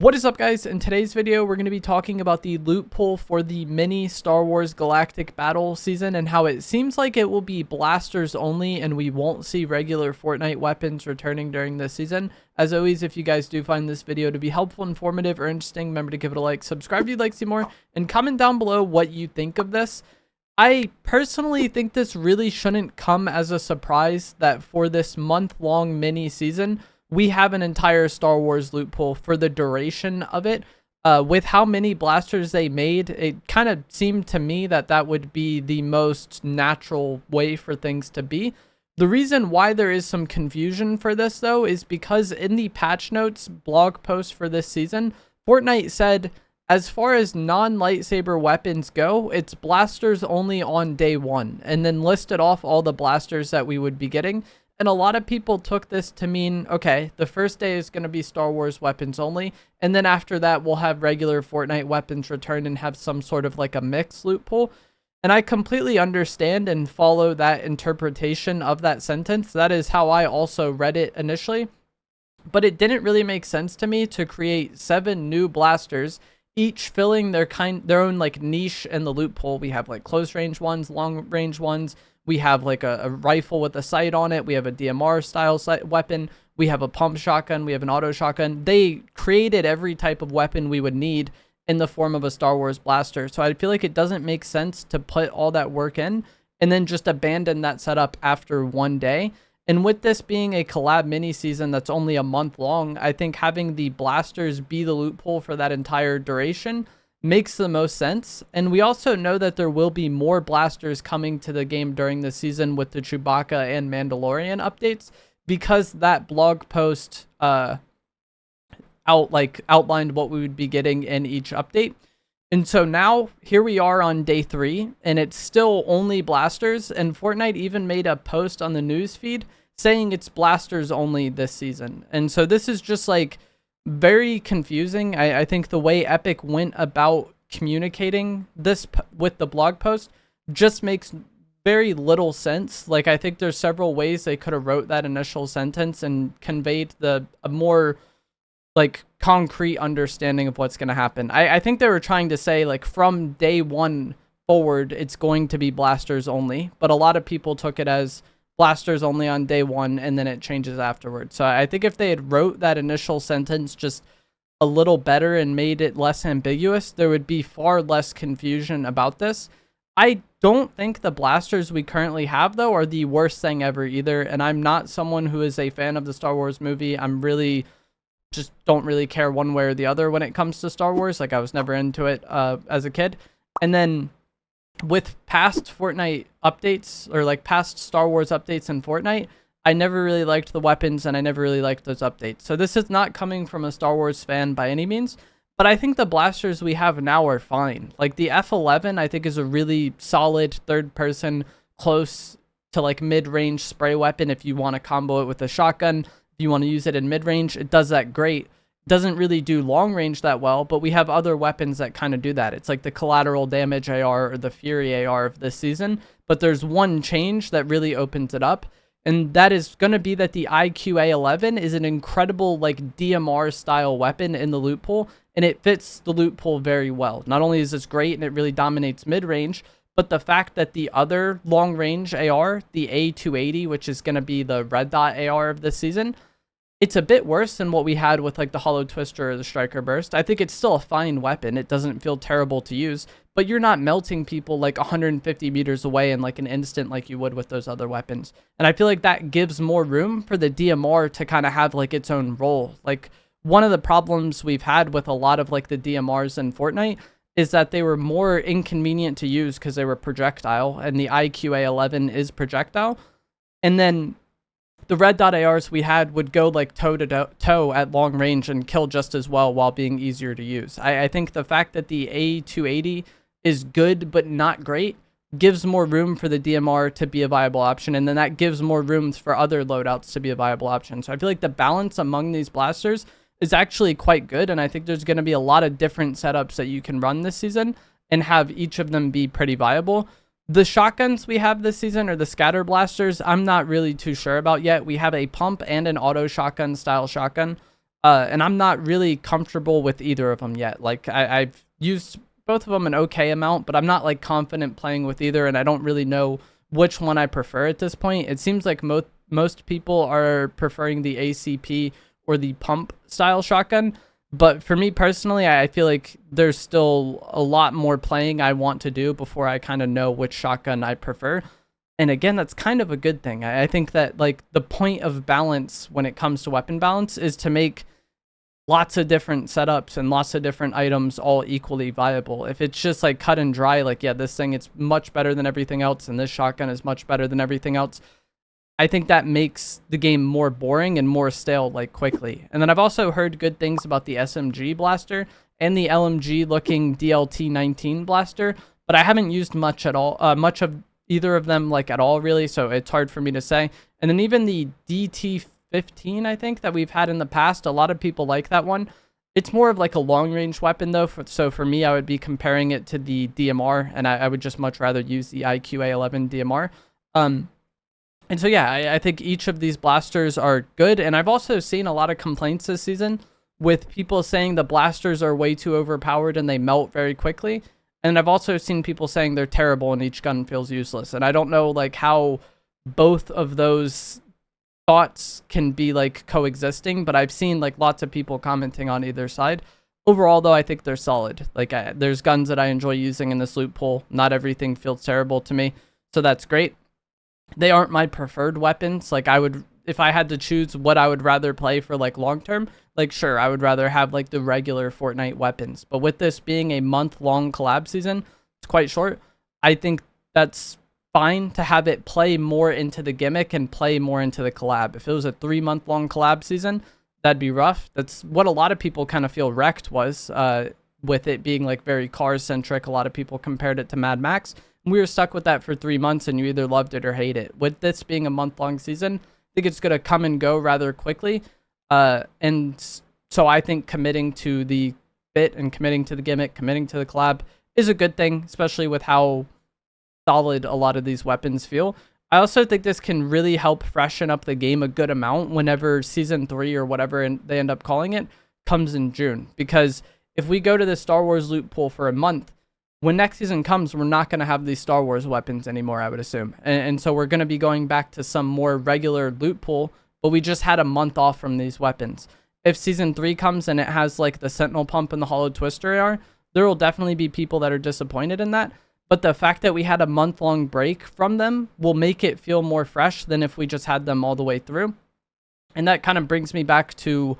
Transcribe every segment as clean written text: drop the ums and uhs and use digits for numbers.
What is up, guys? In today's video, we're going to be talking about the loot pool for the mini Star Wars Galactic battle season and how it seems like it will be blasters only and we won't see regular Fortnite weapons returning during this season. As always, if you guys do find this video to be helpful, informative, or interesting, remember to give it a like, subscribe if you'd like to see more, and comment down below what you think of this. I personally think this really shouldn't come as a surprise that for this month-long mini season, we have an entire Star Wars loot pool for the duration of it. With how many blasters they made, it kind of seemed to me that that would be the most natural way for things to be. The reason why there is some confusion for this, though, is because in the patch notes blog post for this season, Fortnite said, as far as non-lightsaber weapons go, it's blasters only on day one, and then listed off all the blasters that we would be getting. And a lot of people took this to mean, okay, the first day is going to be Star Wars weapons only. And then after that, we'll have regular Fortnite weapons return and have some sort of like a mixed loot pool. And I completely understand and follow that interpretation of that sentence. That is how I also read it initially. But it didn't really make sense to me to create 7 new blasters, each filling their own like niche in the loot pool. We have like close range ones, long range ones. We have like a rifle with a sight on it. We have a DMR style weapon. We have a pump shotgun. We have an auto shotgun. They created every type of weapon we would need in the form of a Star Wars blaster. So I feel like it doesn't make sense to put all that work in and then just abandon that setup after one day. And with this being a collab mini season that's only a month long, I think having the blasters be the loot pool for that entire duration makes the most sense. And we also know that there will be more blasters coming to the game during the season with the Chewbacca and Mandalorian updates, because that blog post outlined what we would be getting in each update. And so now here we are on day 3 and it's still only blasters, and Fortnite even made a post on the news feed saying it's blasters only this season. And so this is just like very confusing. I think the way Epic went about communicating this with the blog post just makes very little sense. Like, I think there's several ways they could have wrote that initial sentence and conveyed a more like concrete understanding of what's going to happen. I think they were trying to say like from day 1 forward it's going to be blasters only, but a lot of people took it as blasters only on day 1 and then it changes afterwards. So I think if they had wrote that initial sentence just a little better and made it less ambiguous, there would be far less confusion about this. I don't think the blasters we currently have, though, are the worst thing ever either. And I'm not someone who is a fan of the Star Wars movie. I'm really just don't really care one way or the other when it comes to Star Wars. Like, I was never into it as a kid. And then with past Fortnite updates, or like past Star Wars updates in Fortnite, I never really liked the weapons and I never really liked those updates. So this is not coming from a Star Wars fan by any means, but I think the blasters we have now are fine. Like the F11 I think is a really solid third person close to like mid-range spray weapon. If you want to combo it with a shotgun, if you want to use it in mid-range, it does that great. Doesn't really do long range that well, but we have other weapons that kind of do that. It's like the collateral damage AR or the Fury AR of this season, but there's one change that really opens it up, and that is going to be that the IQA11 is an incredible like DMR style weapon in the loot pool, and it fits the loot pool very well. Not only is this great and it really dominates mid-range, but the fact that the other long range AR, the A280, which is going to be the red dot AR of this season, it's a bit worse than what we had with like the Hollow Twister or the Striker Burst. I think it's still a fine weapon. It doesn't feel terrible to use, but you're not melting people like 150 meters away in like an instant like you would with those other weapons. And I feel like that gives more room for the DMR to kind of have like its own role. Like, one of the problems we've had with a lot of like the DMRs in Fortnite is that they were more inconvenient to use because they were projectile, and the IQA11 is projectile. And then the red dot ARs we had would go like toe to toe at long range and kill just as well while being easier to use. I think the fact that the A280 is good but not great gives more room for the DMR to be a viable option, and then that gives more room for other loadouts to be a viable option. So I feel like the balance among these blasters is actually quite good, and I think there's going to be a lot of different setups that you can run this season and have each of them be pretty viable. The shotguns we have this season, or the scatter blasters, I'm not really too sure about yet. We have a pump and an auto shotgun style shotgun. And I'm not really comfortable with either of them yet. Like I've used both of them an okay amount, but I'm not like confident playing with either, and I don't really know which one I prefer at this point. It seems like most people are preferring the ACP or the pump style shotgun. But for me personally, I feel like there's still a lot more playing I want to do before I kind of know which shotgun I prefer. And again, that's kind of a good thing. I think that like the point of balance when it comes to weapon balance is to make lots of different setups and lots of different items all equally viable. If it's just like cut and dry, like, yeah, this thing, it's much better than everything else, and this shotgun is much better than everything else, I think that makes the game more boring and more stale like quickly. And then I've also heard good things about the SMG blaster and the LMG looking DLT-19 blaster, but I haven't used much at all, much of either of them like at all really, so it's hard for me to say. And then even the DT-15, I think, that we've had in the past, a lot of people like that one. It's more of like a long range weapon though, so for me I would be comparing it to the DMR, and I would just much rather use the IQA11 DMR. And so yeah, I think each of these blasters are good, and I've also seen a lot of complaints this season with people saying the blasters are way too overpowered and they melt very quickly. And I've also seen people saying they're terrible and each gun feels useless. And I don't know like how both of those thoughts can be like coexisting, but I've seen like lots of people commenting on either side. Overall though, I think they're solid. Like there's guns that I enjoy using in this loot pool. Not everything feels terrible to me, so that's great. They aren't my preferred weapons. Like I would, if I had to choose what I would rather play for like long term, like sure, I would rather have like the regular Fortnite weapons. But with this being a month-long collab season, it's quite short. I think that's fine to have it play more into the gimmick and play more into the collab. If it was a 3-month-long collab season, that'd be rough. That's what a lot of people kind of feel Wrecked was, with it being like very car-centric. A lot of people compared it to Mad Max. We were stuck with that for 3 months, and you either loved it or hate it. With this being a month-long season, I think it's going to come and go rather quickly. And so I think committing to the bit and committing to the gimmick, committing to the collab is a good thing, especially with how solid a lot of these weapons feel. I also think this can really help freshen up the game a good amount whenever Season 3 or whatever they end up calling it comes in June. Because if we go to the Star Wars loot pool for a month, when next season comes, we're not going to have these Star Wars weapons anymore, I would assume. And so we're going to be going back to some more regular loot pool, but we just had a month off from these weapons. If Season 3 comes and it has like the Sentinel Pump and the Hollow Twister AR, there will definitely be people that are disappointed in that. But the fact that we had a month-long break from them will make it feel more fresh than if we just had them all the way through. And that kind of brings me back to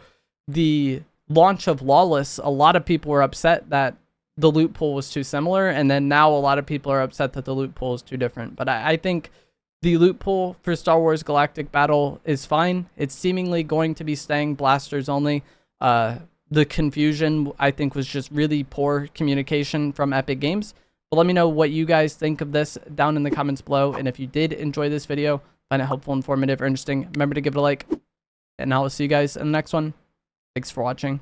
the launch of Lawless. A lot of people were upset that the loot pool was too similar, and then now a lot of people are upset that the loot pool is too different. But I think the loot pool for Star Wars Galactic Battle is fine. It's seemingly going to be staying blasters only. The confusion, I think, was just really poor communication from Epic Games. But let me know what you guys think of this down in the comments below. And if you did enjoy this video, find it helpful, informative, or interesting, remember to give it a like. And I will see you guys in the next one. Thanks for watching.